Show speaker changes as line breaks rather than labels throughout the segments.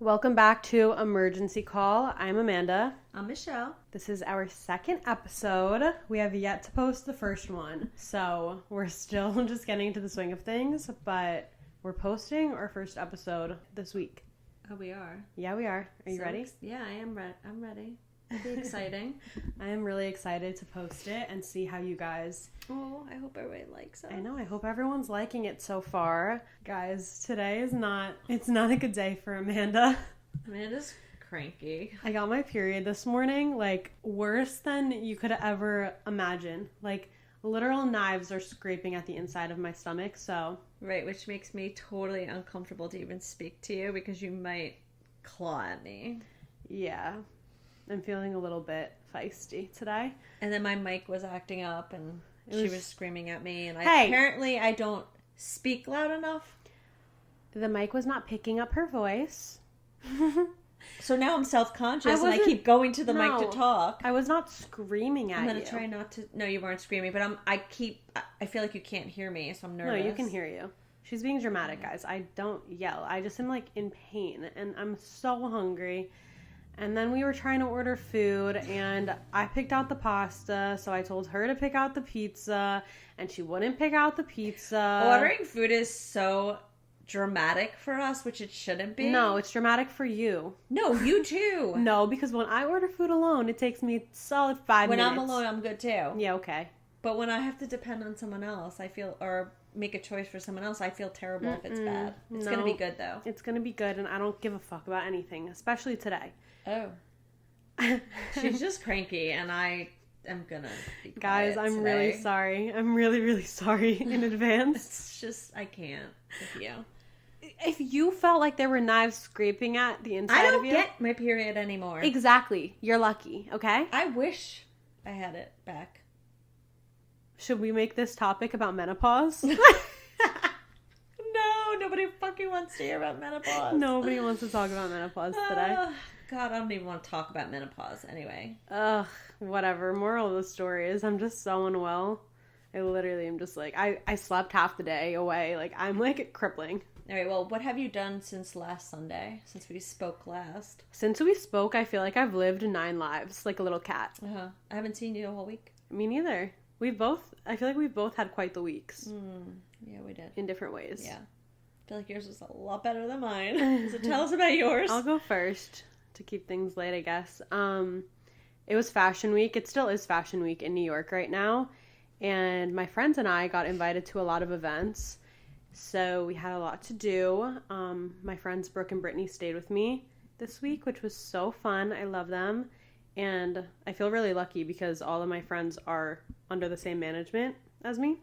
Welcome back to Emergency Call. I'm Amanda.
I'm Michelle.
This is our second episode. We have yet to post the first one, so we're still just getting into the swing of things, but we're posting our first episode this week.
Oh, we are?
Yeah, we are. Are you ready?
Yeah, I am I'm ready. It'll be exciting.
I am really excited to post it and see how you guys...
Oh, I hope everybody likes it.
I know, I hope everyone's liking it so far. Guys, today is not a good day for Amanda.
Amanda's cranky.
I got my period this morning, like, worse than you could ever imagine. Like, literal knives are scraping at the inside of my stomach, so...
Right, which makes me totally uncomfortable to even speak to you because you might claw at me.
Yeah. I'm feeling a little bit feisty today.
And then my mic was acting up and she was screaming at me. And apparently I don't speak loud enough.
The mic was not picking up her voice.
So now I'm self-conscious and I keep going to the mic to talk.
I was not screaming at you.
I'm going to try not to... No, you weren't screaming, but I feel like you can't hear me, so I'm nervous.
No, you can hear you. She's being dramatic, guys. I don't yell. I just am, like, in pain, and I'm so hungry. And then we were trying to order food, and I picked out the pasta, so I told her to pick out the pizza, and she wouldn't pick out the pizza.
Ordering food is so dramatic for us, which it shouldn't be.
No, it's dramatic for you.
No, you too.
No, because when I order food alone, it takes me a solid 5 minutes.
When I'm alone, I'm good too.
Yeah, okay.
But when I have to depend on someone else, I feel, or make a choice for someone else, I feel terrible if it's bad. It's going to be good though.
It's going to be good, and I don't give a fuck about anything, especially today.
Oh. She's just cranky, and I am going to be
Guys, I'm
today.
really sorry. I'm really, really sorry in advance.
It's just, I can't with you.
If you felt like there were knives scraping at the inside of you...
I don't get my period anymore.
Exactly. You're lucky, okay?
I wish I had it back.
Should we make this topic about menopause?
No, nobody fucking wants to hear about menopause.
Nobody wants to talk about menopause today.
God, I don't even want to talk about menopause anyway.
Ugh, whatever. Moral of the story is I'm just so unwell. I literally am just like, I slept half the day away. Like, I'm like crippling.
All right, well, what have you done since last Sunday, since we spoke last?
Since we spoke, I feel like I've lived 9 lives, like a little cat.
I haven't seen you the whole week.
Me neither. I feel like we've both had quite the weeks.
Yeah, we did.
In different ways.
Yeah. I feel like yours was a lot better than mine. So tell us about yours.
I'll go first to keep things light, I guess. It was Fashion Week. It still is Fashion Week in New York right now. And my friends and I got invited to a lot of events. So we had a lot to do. My friends Brooke and Brittany stayed with me this week, which was so fun. I love them. And I feel really lucky because all of my friends are under the same management as me.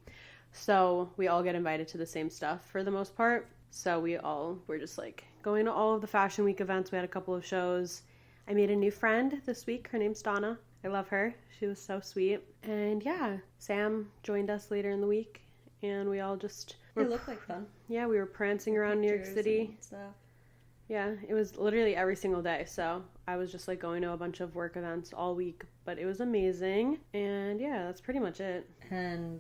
So we all get invited to the same stuff for the most part. So we all were just like going to all of the Fashion Week events. We had a couple of shows. I made a new friend this week. Her name's Donna. I love her. She was so sweet. And yeah, Sam joined us later in the week. And we all just...
It looked like fun.
Yeah, we were prancing around New York City.
And stuff.
Yeah, it was literally every single day. So I was just like going to a bunch of work events all week. But it was amazing. And yeah, that's pretty much it.
And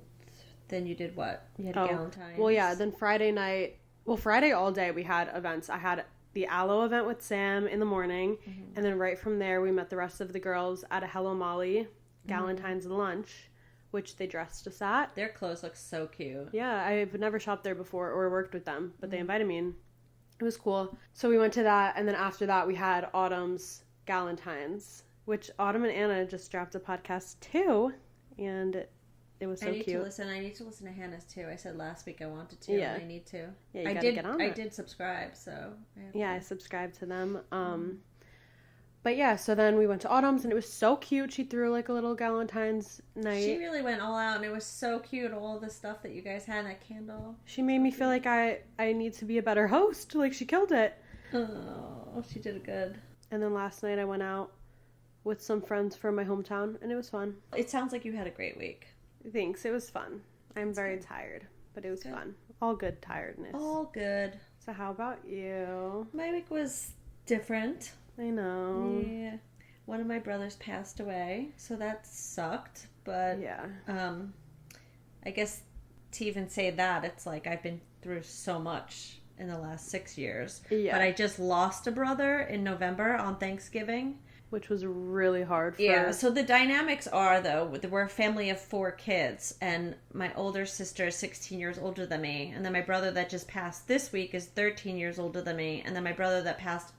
then you did what? You had Galentine's?
Well, yeah, then Friday night... Well, Friday all day we had events. I had the Aloe event with Sam in the morning. Mm-hmm. And then right from there we met the rest of the girls at a Hello Molly Galentine's lunch, which they dressed us at.
Their clothes look so cute.
Yeah, I've never shopped there before or worked with them, but they invited me and it was cool. So we went to that, and then after that we had Autumn's Galentine's, which Autumn and Anna just dropped a podcast too, and it was so cute.
I need to listen to Hannah's too. I said last week I wanted to, and I need to.
Yeah, you gotta get on it.
I did subscribe, so...
I subscribed to them. But yeah, so then we went to Autumn's, and it was so cute. She threw like a little Galentine's night.
She really went all out, and it was so cute, all the stuff that you guys had, that candle.
She made me feel like I need to be a better host. Like, she killed it.
Oh, she did it good.
And then last night I went out with some friends from my hometown, and it was fun.
It sounds like you had a great week.
Thanks, it was fun. I'm very tired, but it was fun. All good tiredness.
All good.
So how about you?
My week was different.
I know.
Yeah. One of my brothers passed away, so that sucked. But
yeah.
I guess to even say that, it's like I've been through so much in the last 6 years.
Yeah.
But I just lost a brother in November on Thanksgiving.
Which was really hard for...
Yeah, so the dynamics are, though, we're a family of 4 kids, and my older sister is 16 years older than me, and then my brother that just passed this week is 13 years older than me, and then my brother that passed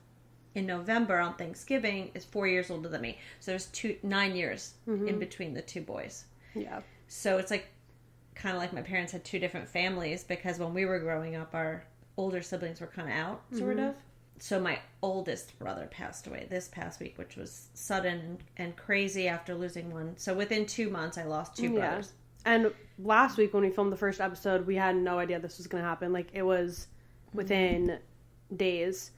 in November on Thanksgiving is 4 years older than me. So there's 9 years in between the 2 boys.
Yeah.
So it's like, kind of like my parents had 2 different families, because when we were growing up, our older siblings were kind of out, sort of. So my oldest brother passed away this past week, which was sudden and crazy after losing one. So within 2 months, I lost 2 brothers.
And last week when we filmed the first episode, we had no idea this was going to happen. Like, it was within days.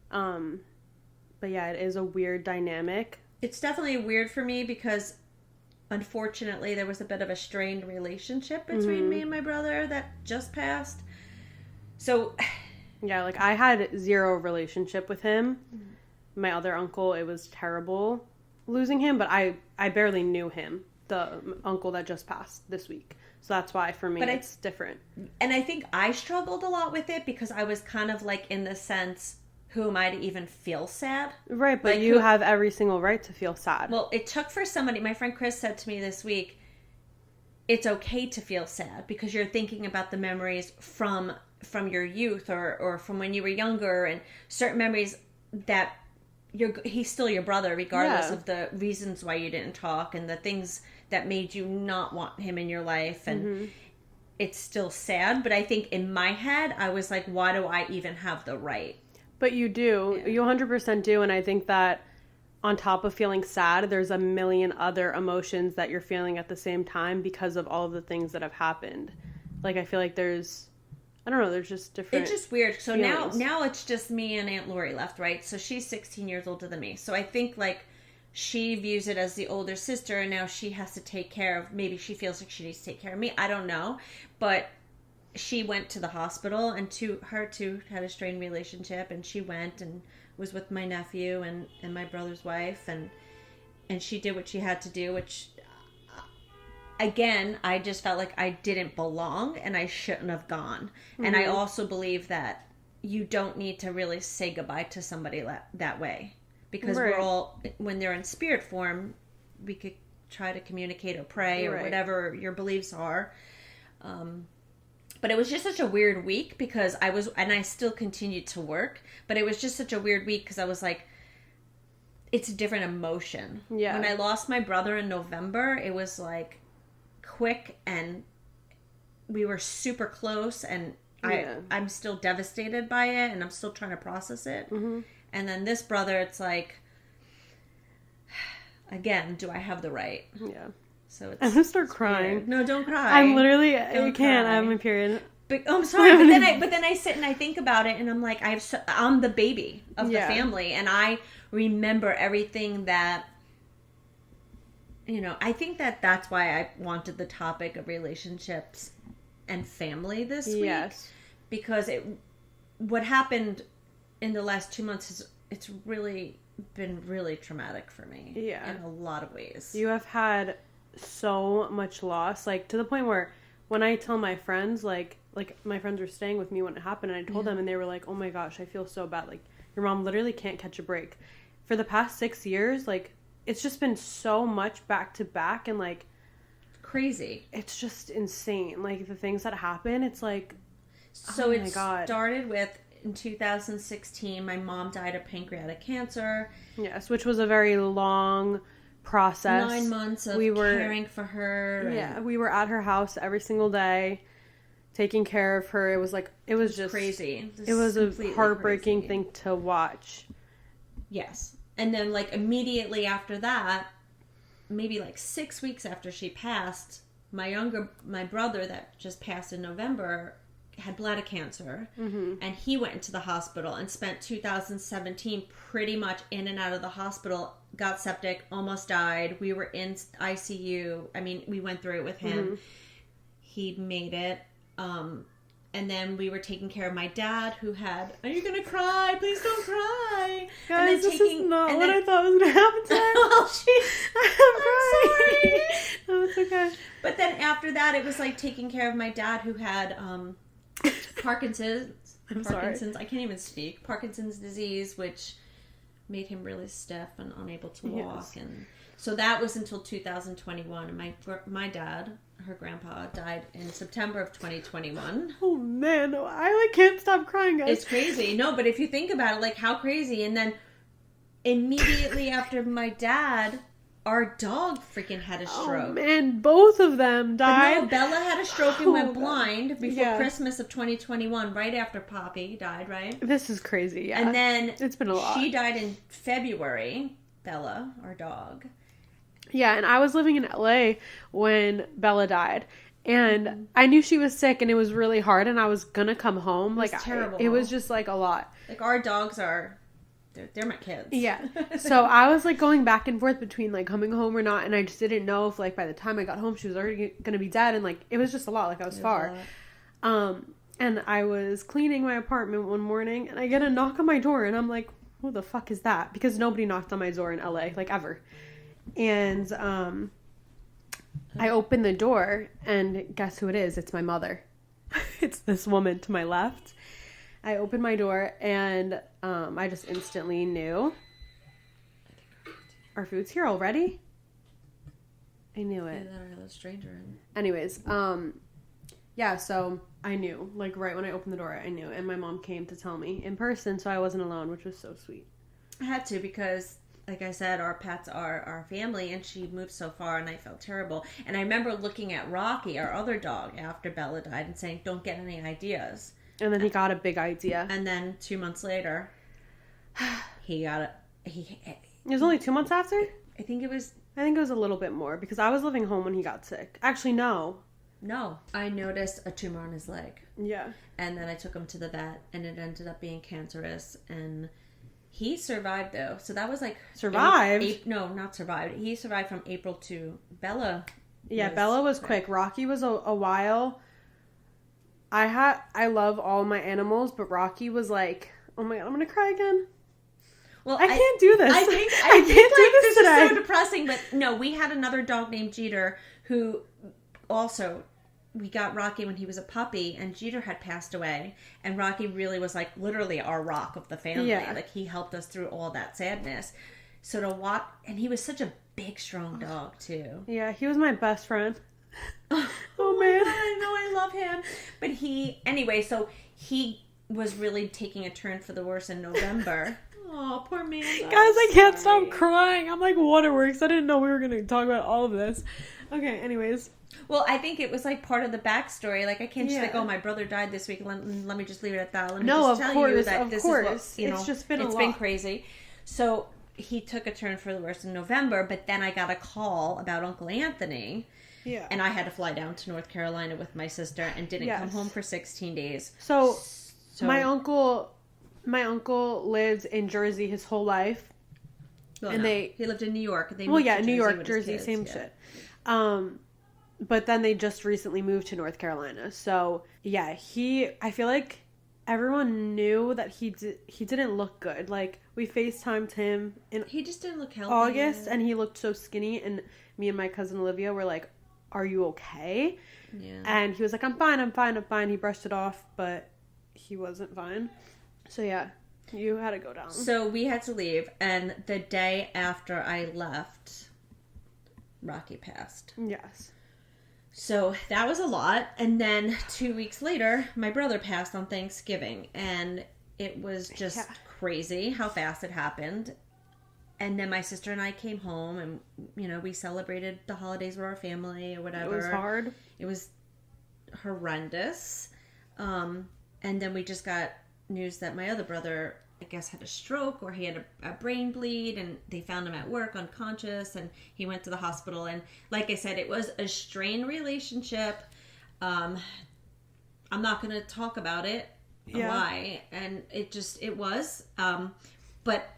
But yeah, it is a weird dynamic.
It's definitely weird for me because, unfortunately, there was a bit of a strained relationship between me and my brother that just passed. So...
Yeah, like, I had 0 relationship with him. My other uncle, it was terrible losing him, but I barely knew him, the uncle that just passed this week. So that's why, for me, it's different.
And I think I struggled a lot with it because I was kind of like, in the sense, who am I to even feel sad?
Right, but like, you have every single right to feel sad.
Well, it took for somebody, my friend Chris said to me this week, it's okay to feel sad because you're thinking about the memories from your youth or from when you were younger, and certain memories that he's still your brother regardless of the reasons why you didn't talk and the things that made you not want him in your life, and it's still sad. But I think in my head I was like, why do I even have the right?
But you do. You 100% do. And I think that on top of feeling sad, there's a million other emotions that you're feeling at the same time because of all of the things that have happened. Like, I feel like there's just different...
It's just weird. So
feelings.
now it's just me and Aunt Lori left, right? So she's 16 years older than me. So I think, like, she views it as the older sister, and now she has to take care of... Maybe she feels like she needs to take care of me. I don't know. But she went to the hospital, and her two had a strained relationship, and she went and was with my nephew and my brother's wife, and she did what she had to do, which... Again, I just felt like I didn't belong and I shouldn't have gone. And I also believe that you don't need to really say goodbye to somebody that way. Because we're all, when they're in spirit form, we could try to communicate or pray or whatever your beliefs are. But it was just such a weird week because I still continued to work, but it was just such a weird week because I was like, it's a different emotion. Yeah. When I lost my brother in November, it was like, quick, and we were super close, and I'm still devastated by it, and I'm still trying to process it. And then this brother, it's like, again, do I have the right?
Yeah.
So
I'm gonna start crying.
Weird. No, don't cry.
I'm literally, I can't. I have my period.
But I'm sorry, but then I sit and I think about it, and I'm like, I'm the baby of the family, and I remember everything that. You know, I think that's why I wanted the topic of relationships and family this week. Yes. Because what happened in the last 2 months it's really been really traumatic for me. Yeah. In a lot of ways.
You have had so much loss, like to the point where when I tell my friends, like my friends were staying with me when it happened, and I told them, and they were like, oh my gosh, I feel so bad. Like, your mom literally can't catch a break. For the past 6 years, like, it's just been so much back to back, and like
crazy.
It's just insane. Like the things that happen, it's like,
so it started with in 2016, my mom died of pancreatic cancer.
Yes, which was a very long process.
9 months of caring for her.
Yeah, we were at her house every single day, taking care of her. It was just
crazy.
It was a heartbreaking thing to watch.
Yes. And then, like, immediately after that, maybe like 6 weeks after she passed, my brother that just passed in November had bladder cancer. And he went into the hospital and spent 2017 pretty much in and out of the hospital, got septic, almost died. We were in ICU. I mean, we went through it with him. He made it. And then we were taking care of my dad, who had... Are you gonna cry? Please don't cry.
Guys, this is not what I thought was gonna happen today.
I'm sorry.
No, it's okay.
But then after that, it was like taking care of my dad, who had Parkinson's.
I'm sorry.
Parkinson's. I can't even speak. Parkinson's disease, which made him really stiff and unable to walk.
Yes.
And so that was until 2021. And my dad, her grandpa, died in September of 2021.
Oh man, I like can't stop crying, guys.
It's crazy. No, but if you think about it, like how crazy. And then immediately after my dad, our dog freaking had a stroke.
Oh man, both of them died.
But no, Bella had a stroke and went
God.
blind before
Yeah.
Christmas of 2021, right after Poppy died, right?
This is crazy, yeah.
And then
it's been a lot.
she died in February, Bella, our dog.
Yeah, and I was living in LA when Bella died. And I knew she was sick and it was really hard and I was gonna come home.
was
Like
terrible.
it was just like a lot.
Like our dogs are, they're my kids.
Yeah. So I was like going back and forth between like coming home or not, and I just didn't know if like by the time I got home she was already gonna be dead, and like it was just a lot. Like I was far. And I was cleaning my apartment one morning and I get a knock on my door and I'm like, who the fuck is that? Because nobody knocked on my door in LA, like ever. And I open the door and guess who it is? It's my mother. It's this woman to my left. I opened my door and I just instantly knew. Our food's here already? I knew it.
And then I let a stranger in.
Anyways, yeah, so I knew. Like right when I opened the door, I knew. And my mom came to tell me in person, so I wasn't alone, which was so sweet.
I had to because, like I said, our pets are our family, and she moved so far, and I felt terrible. And I remember looking at Rocky, our other dog, after Bella died, and saying, "Don't get any ideas."
And then he got a big idea.
And then 2 months later, he got it.
It was only 2 months after?
I think it was.
I think it was a little bit more because I was living home when he got sick. Actually, no.
No, I noticed a tumor on his leg,
Yeah.
and then I took him to the vet, and it ended up being cancerous, and he survived though. So that was like
Survived?
No, not survived. He survived from April to Bella.
Yeah, Bella was quick. Rocky was a while. I love all my animals, but Rocky was like, oh my god, I'm gonna cry again.
Well,
I can't do this.
I think
can't do
like,
this
this
today.
is so depressing. But no, we had another dog named Jeter who also, we got Rocky when he was a puppy, and Jeter had passed away, and Rocky really was like literally our rock of the family.
Yeah.
Like he helped us through all that sadness. So to watch, and he was such a big, strong dog too.
Yeah, he was my best friend.
Oh man, I know, I love him. But so he was really taking a turn for the worse in November. Oh, poor man.
Guys, I can't stop crying. I'm like waterworks. I didn't know we were going to talk about all of this. Okay, anyways.
Well, I think it was like part of the backstory. Like I can't just like,
Yeah.
oh, my brother died this week. Let me just leave it at that. Let me
No,
just
of
tell
course,
you that
of
this
course.
is what,
It's just been a
it's been
lot.
crazy. So he took a turn for the worse in November, but then I got a call about Uncle Anthony.
Yeah.
And I had to fly down to North Carolina with my sister and didn't come
Yes.
home for 16 days.
So my uncle lived in Jersey his whole life.
Well,
and
he lived in New York. They
Well,
moved
yeah,
to
New
Jersey
York,
with his
Jersey,
kids,
same
yeah.
shit. But then they just recently moved to North Carolina. So, yeah, I feel like everyone knew that he didn't look good. Like, we FaceTimed him in
He just didn't look healthy.
August, and he looked so skinny, and me and my cousin Olivia were like, are you okay?
Yeah.
And he was like, I'm fine. He brushed it off, but he wasn't fine. So, yeah, you had to go down.
So we had to leave, and the day after I left, Rocky passed.
Yes.
So that was a lot. And then 2 weeks later, my brother passed on Thanksgiving, and it was just crazy how fast it happened. And then my sister and I came home, and we celebrated the holidays with our family or whatever.
It was hard.
It was horrendous. And then we just got news that my other brother, I guess, had a stroke, or he had a brain bleed, and they found him at work unconscious, and he went to the hospital. And like I said, it was a strained relationship. I'm not going to talk about it, why, and it was. But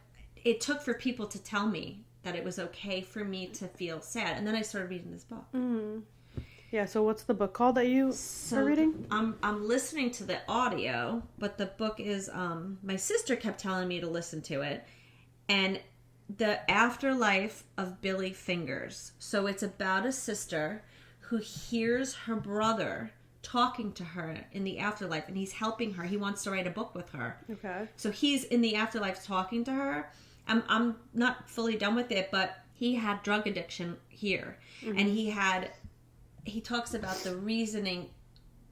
it took for people to tell me that it was okay for me to feel sad, and then I started reading this book.
Mm-hmm. Yeah, so what's the book called that you are reading?
I'm listening to the audio, but the book is, my sister kept telling me to listen to it, and The Afterlife of Billy Fingers. So it's about a sister who hears her brother talking to her in the afterlife, and he's helping her. He wants to write a book with her.
Okay.
So he's in the afterlife talking to her. I'm not fully done with it, but he had drug addiction here. Mm-hmm. And he talks about the reasoning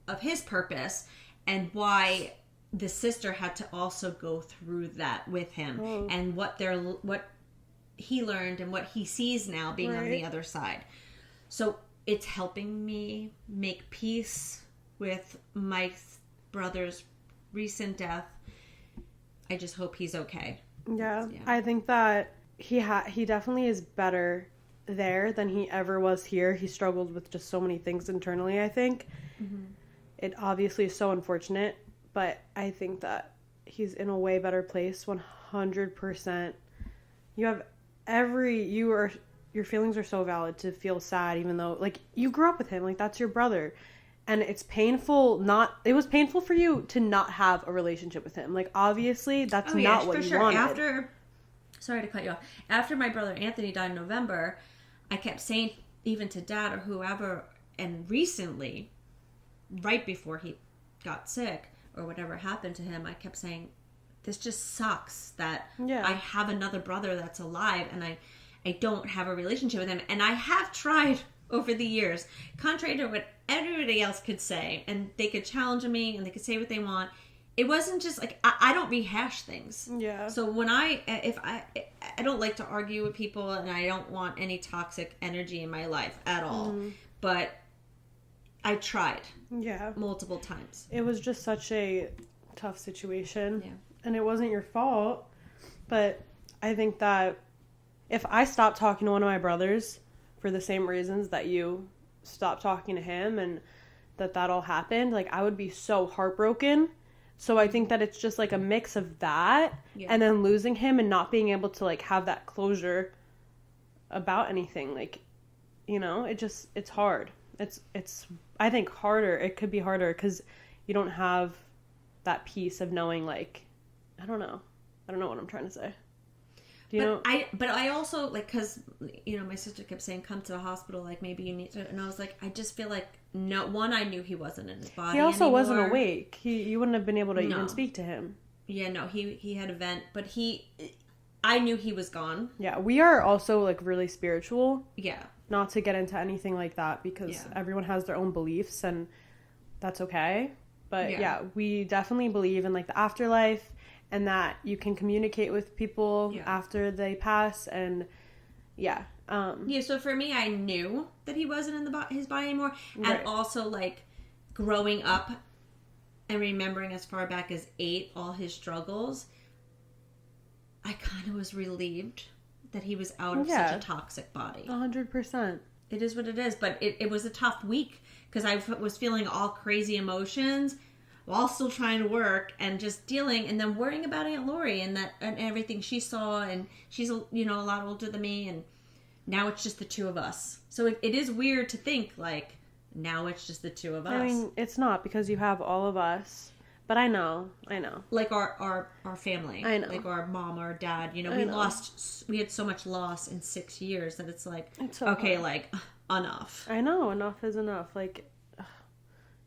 of his purpose and why the sister had to also go through that with him, and what he learned and what he sees now being on the other side. So it's helping me make peace with my brother's recent death. I just hope he's okay.
Yeah. I think that he definitely is better there than he ever was here. He struggled with just so many things internally, I think. Mm-hmm. It obviously is so unfortunate, but I think that he's in a way better place. 100%. Your feelings are so valid to feel sad, even though, like, you grew up with him, like, that's your brother, and it's painful. It was painful for you to not have a relationship with him. Like, obviously that's not what you wanted.
Sorry to cut you off. After my brother Anthony died in November, I kept saying, even to Dad or whoever, and recently, right before he got sick or whatever happened to him, I kept saying, this just sucks that I have another brother that's alive and I don't have a relationship with him. And I have tried over the years, contrary to what everybody else could say, and they could challenge me and they could say what they want. It wasn't just like, I don't rehash things.
Yeah.
So when I don't like to argue with people, and I don't want any toxic energy in my life at all. Mm-hmm. But I tried.
Yeah.
Multiple times.
It was just such a tough situation.
Yeah.
And it wasn't your fault. But I think that if I stopped talking to one of my brothers for the same reasons that you stopped talking to him, and that all happened, like, I would be so heartbroken. So I think that it's just like a mix of that and then losing him and not being able to, like, have that closure about anything. Like, you know, it's hard. It's I think harder. It could be harder because you don't have that piece of knowing, like, I don't know what I'm trying to say.
But I also, like, because, you know, my sister kept saying, come to the hospital, like, maybe you need to, and I was like, I just feel like, no, one, I knew he wasn't in his body
He also
anymore.
wasn't awake. You wouldn't have been able to even speak to him.
Yeah, no, he had a vent, but I knew he was gone.
Yeah, we are also, like, really spiritual.
Yeah.
Not to get into anything like that, because everyone has their own beliefs, and that's okay. But, yeah, we definitely believe in, like, the afterlife, and that you can communicate with people after they pass, and so for me, I knew that he wasn't in his body anymore, and also, like, growing up and remembering as far back as 8 all his struggles, I kind of was relieved that he was out of such a toxic body. 100%.
It is what it is, but it was a tough week because I was feeling all crazy emotions while still trying to work and just dealing, and then worrying about Aunt Lori and everything she saw, and she's, you know, a lot older than me, and now it's just the two of us. So it is weird to think, like, now it's just the two of us.
I mean, it's not, because you have all of us, but I know.
Like our family.
I know.
Like our mom, our dad, you know, we had so much loss in 6 years that it's like, okay, like, enough.
I know, enough is enough. Like,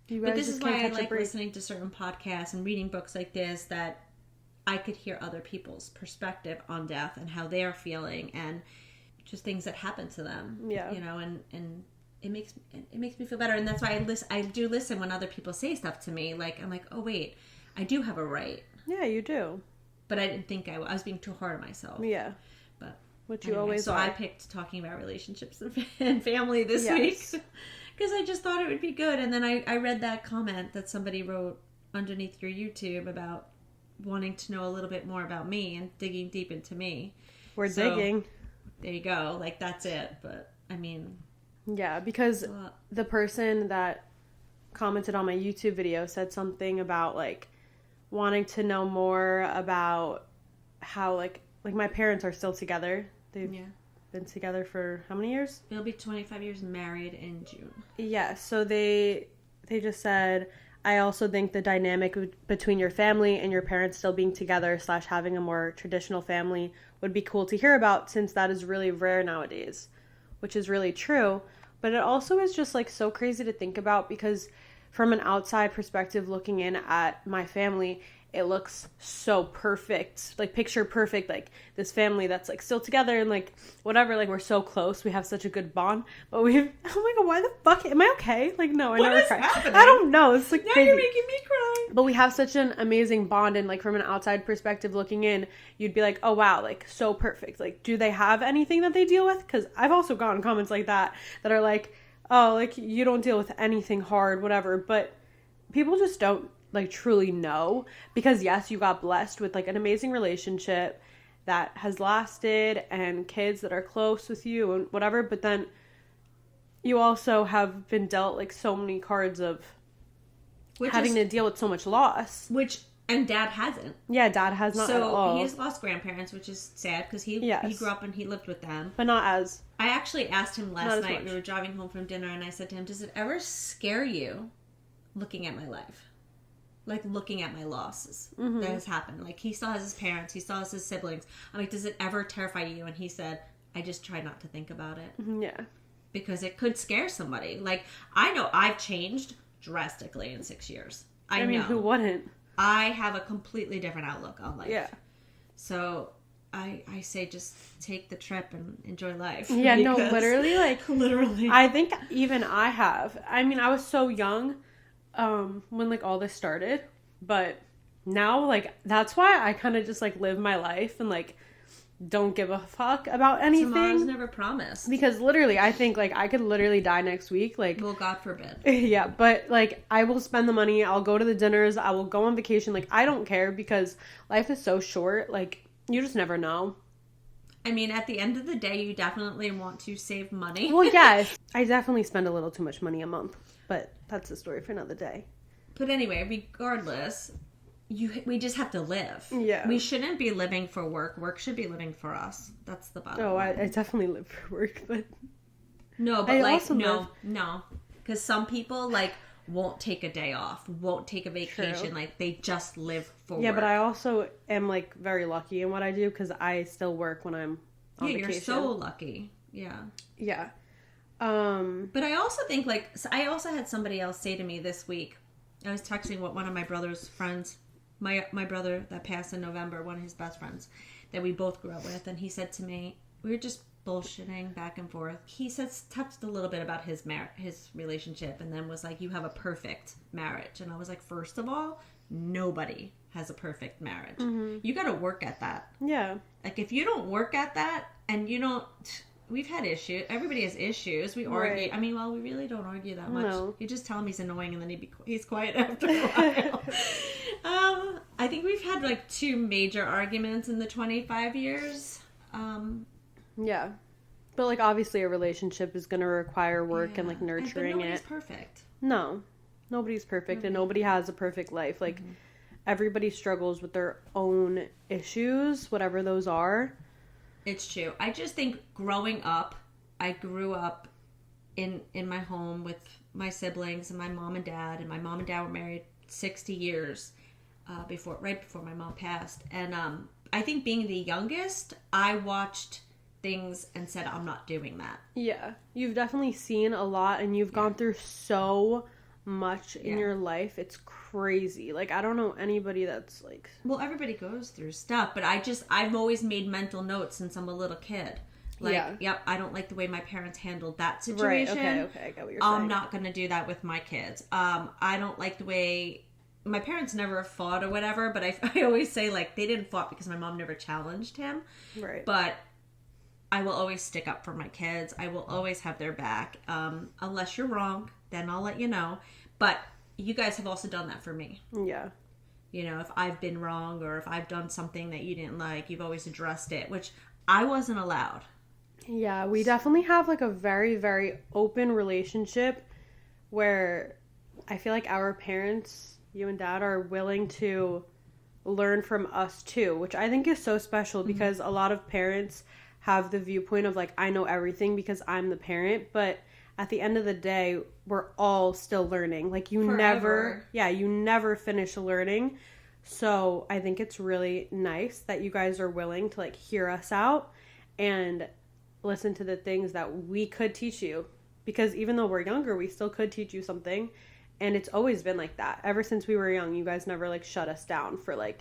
but this is why I like listening to certain podcasts and reading books like this, that I could hear other people's perspective on death and how they are feeling and just things that happen to them. Yeah. You know, and it makes me feel better. And that's why I do listen when other people say stuff to me. Like, I'm like, oh wait, I do have a right.
Yeah, you do.
But I didn't think I was being too hard on myself.
Yeah.
But
which you always are.
So I picked talking about relationships and family this week. Because I just thought it would be good. And then I read that comment that somebody wrote underneath your YouTube about wanting to know a little bit more about me and digging deep into me.
We're digging.
There you go. Like, that's it. But, I mean...
Yeah, because the person that commented on my YouTube video said something about, like, wanting to know more about how, like my parents are still together. They've been together for how many years?
It'll be 25 years married in June.
Yeah, so they just said, I also think the dynamic between your family and your parents still being together / having a more traditional family would be cool to hear about, since that is really rare nowadays, which is really true. But it also is just, like, so crazy to think about, because from an outside perspective looking in at my family, it looks so perfect, like picture perfect, like this family that's like still together and like whatever, like we're so close, we have such a good bond, but oh my god, why the fuck, am I okay? Like, no, I
What
never
is
cry.
happening?
I don't know, it's like
Now
crazy.
you're making me cry.
But we have such an amazing bond, and like from an outside perspective looking in, you'd be like, oh wow, like so perfect. Like, do they have anything that they deal with? Because I've also gotten comments like that are like, oh, like you don't deal with anything hard, whatever. But people just don't like truly know, because yes, you got blessed with like an amazing relationship that has lasted and kids that are close with you and whatever, but then you also have been dealt like so many cards of having to deal with so much loss.
And Dad hasn't.
Yeah, Dad has not at all.
So he's lost grandparents, which is sad because he grew up and he lived with them.
But not as...
I actually asked him last night, we were driving home from dinner, and I said to him, does it ever scare you looking at my life? Like, looking at my losses that has happened. Like, he still has his parents, he still has his siblings. I'm like, does it ever terrify you? And he said, I just try not to think about it.
Yeah.
Because it could scare somebody. Like, I know I've changed drastically in 6 years. I mean,
who wouldn't?
I have a completely different outlook on life.
Yeah.
So I say just take the trip and enjoy life.
Yeah, no, literally, like...
literally.
I think even I have. I mean, I was so young when, like, all this started. But now, like, that's why I kind of just, like, live my life and, like, don't give a fuck about anything.
Tomorrow's never promised.
Because literally, I think, like, I could literally die next week. Like,
well, God forbid.
Yeah, but, like, I will spend the money. I'll go to the dinners. I will go on vacation. Like, I don't care because life is so short. Like, you just never know.
I mean, at the end of the day, you definitely want to save money.
Well, yes. I definitely spend a little too much money a month. But that's a story for another day.
But anyway, regardless... we just have to live.
Yeah.
We shouldn't be living for work. Work should be living for us. That's the bottom line.
I definitely live for work, but...
No, but like, no. Because some people, like, won't take a day off, won't take a vacation.
True.
Like, they just live for work.
Yeah, but I also am, like, very lucky in what I do because I still work when I'm on vacation.
You're so lucky. Yeah.
Yeah.
But I also think, like, I also had somebody else say to me this week, I was texting one of my brother's friends, my brother that passed in November, one of his best friends that we both grew up with, and he said to me, we were just bullshitting back and forth. He touched a little bit about his relationship, and then was like, you have a perfect marriage. And I was like, first of all, nobody has a perfect marriage. Mm-hmm. You got to work at that.
Yeah.
Like, if you don't work at that, and you don't... We've had issues. Everybody has issues. We argue.
Right.
I mean, well, we really don't argue that much.
No.
You just tell him he's annoying, and then he's quiet after a while. I think we've had like 2 major arguments in the 25 years.
Yeah, but like obviously a relationship is going to require work and like nurturing
nobody's
it.
Perfect.
No, nobody's perfect, and nobody has a perfect life. Like everybody struggles with their own issues, whatever those are.
It's true. I just think growing up, I grew up in my home with my siblings and my mom and dad. And my mom and dad were married 60 years right before my mom passed. And I think being the youngest, I watched things and said, I'm not doing that.
Yeah. You've definitely seen a lot, and you've gone through so much in your life. It's crazy. Like, I don't know anybody that's like... Well,
everybody goes through stuff, but I've always made mental notes since I'm a little kid. Like, yep, I don't like the way my parents handled that situation.
Right, okay, I get what you're saying.
I'm not going to do that with my kids. I don't like the way... My parents never fought or whatever, but I always say, like, they didn't fight because my mom never challenged him.
Right.
But I will always stick up for my kids. I will always have their back. Unless you're wrong, then I'll let you know. But you guys have also done that for me.
Yeah.
You know, if I've been wrong or if I've done something that you didn't like, you've always addressed it, which I wasn't allowed.
Yeah, we definitely have like a very, very open relationship where I feel like our parents, you and Dad, are willing to learn from us too, which I think is so special because a lot of parents have the viewpoint of like, I know everything because I'm the parent, but at the end of the day, we're all still learning. Like you never finish learning. So I think it's really nice that you guys are willing to like hear us out and listen to the things that we could teach you. Because even though we're younger, we still could teach you something. And it's always been like that. Ever since we were young, you guys never, like, shut us down for, like,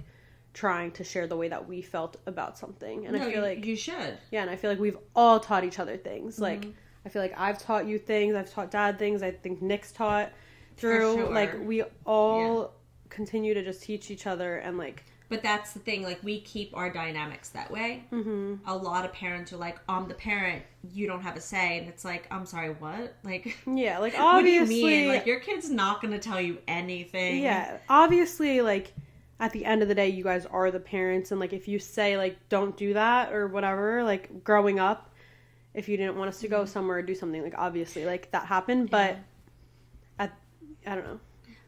trying to share the way that we felt about something. And
no,
I feel like...
You should.
Yeah, and I feel like we've all taught each other things. Like, I feel like I've taught you things. I've taught Dad things. I think Nick's taught Drew.
For sure.
Like, we all continue to just teach each other and, like...
But that's the thing, like, we keep our dynamics that way.
Mm-hmm.
A lot of parents are like, I'm the parent, you don't have a say. And it's like, I'm sorry, what? Like,
Yeah, like,
what do
obviously...
you mean? Like, your kid's not going to tell you anything.
Yeah, obviously, like, at the end of the day, you guys are the parents. And, like, if you say, like, don't do that or whatever, like, growing up, if you didn't want us to go somewhere or do something, like, obviously, like, that happened. But, I don't know.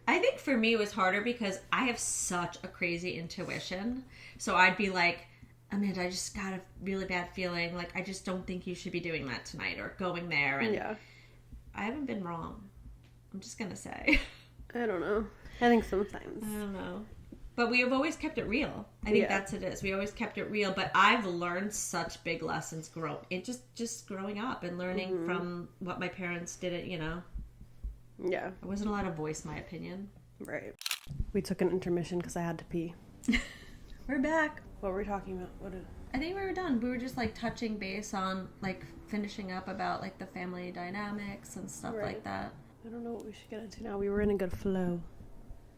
I think for me it was harder because I have such a crazy intuition. So I'd be like, Amanda, I just got a really bad feeling. Like, I just don't think you should be doing that tonight or going there. And I haven't been wrong. I'm just going to say.
I don't know. I think sometimes.
I don't know. But we have always kept it real. I think that's it is. We always kept it real. But I've learned such big lessons just growing up and learning from what my parents did, you know.
Yeah.
I wasn't allowed to voice my opinion.
Right. We took an intermission because I had to pee.
We're back.
What were we talking about?
I think we were done. We were just, like, touching base on, like, finishing up about, like, the family dynamics and stuff like that.
I don't know what we should get into now. We were in a good flow.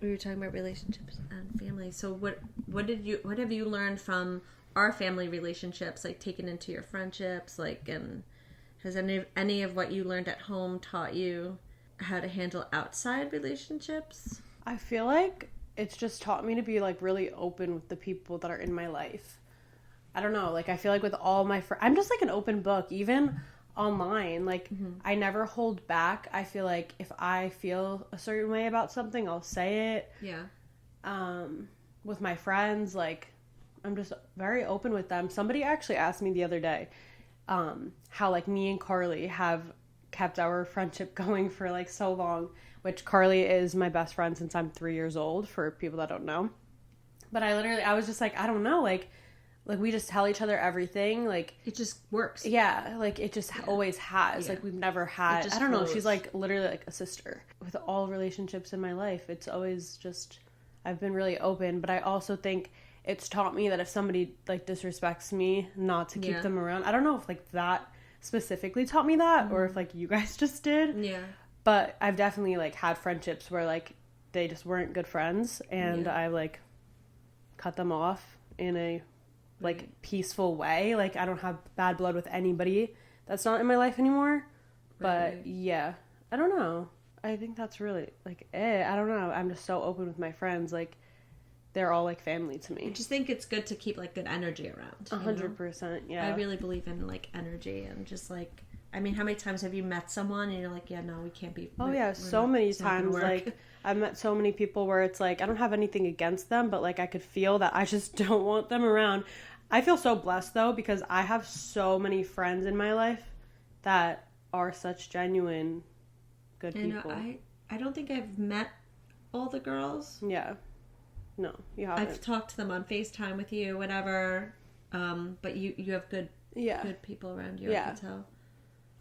We were talking about relationships and family. So what have you learned from our family relationships, like, taken into your friendships, like, and has any of what you learned at home taught you how to handle outside relationships?
I feel like it's just taught me to be, like, really open with the people that are in my life. I don't know. Like, I feel like with all my friends, I'm just, like, an open book, even online. Like, I never hold back. I feel like if I feel a certain way about something, I'll say it.
Yeah.
With my friends, like, I'm just very open with them. Somebody actually asked me the other day how, like, me and Carly have kept our friendship going for, like, so long, which Carly is my best friend since I'm 3 years old, for people that don't know. But I was just like, I don't know, like we just tell each other everything, like,
it just works.
Yeah, like, it just always has. Like, we've never had, I don't know, she's, like, literally like a sister. With all relationships in my life, it's always just, I've been really open, but I also think it's taught me that if somebody, like, disrespects me, not to keep them around. I don't know if, like, that specifically taught me that, or if, like, you guys just did.
Yeah.
But I've definitely, like, had friendships where, like, they just weren't good friends, and I, like, cut them off in a, like, peaceful way. Like, I don't have bad blood with anybody that's not in my life anymore. But, yeah. I don't know. I think that's really, like, I don't know. I'm just so open with my friends. Like, they're all, like, family to me.
I just think it's good to keep, like, good energy around.
100%, yeah.
I really believe in, like, energy and just, like, I mean, how many times have you met someone and you're like, yeah, no, we can't be.
Oh, yeah, so many times. Like, I've met so many people where it's like, I don't have anything against them, but, like, I could feel that I just don't want them around. I feel so blessed, though, because I have so many friends in my life that are such genuine good people.
I don't think I've met all the girls.
Yeah. No, you haven't.
I've talked to them on FaceTime with you, whatever. But you have good people around you, I can tell.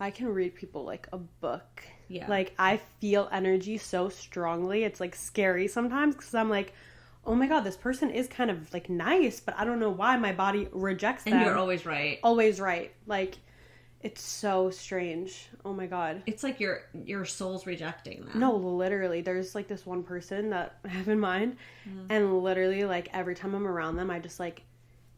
I can read people like a book.
Yeah.
Like, I feel energy so strongly. It's, like, scary sometimes because I'm like, oh my God, this person is kind of, like, nice, but I don't know why my body rejects them.
And you're always right.
Always right. Like, it's so strange. Oh my God.
It's like your soul's rejecting them.
No, literally. There's, like, this one person that I have in mind, and literally, like, every time I'm around them, I just, like,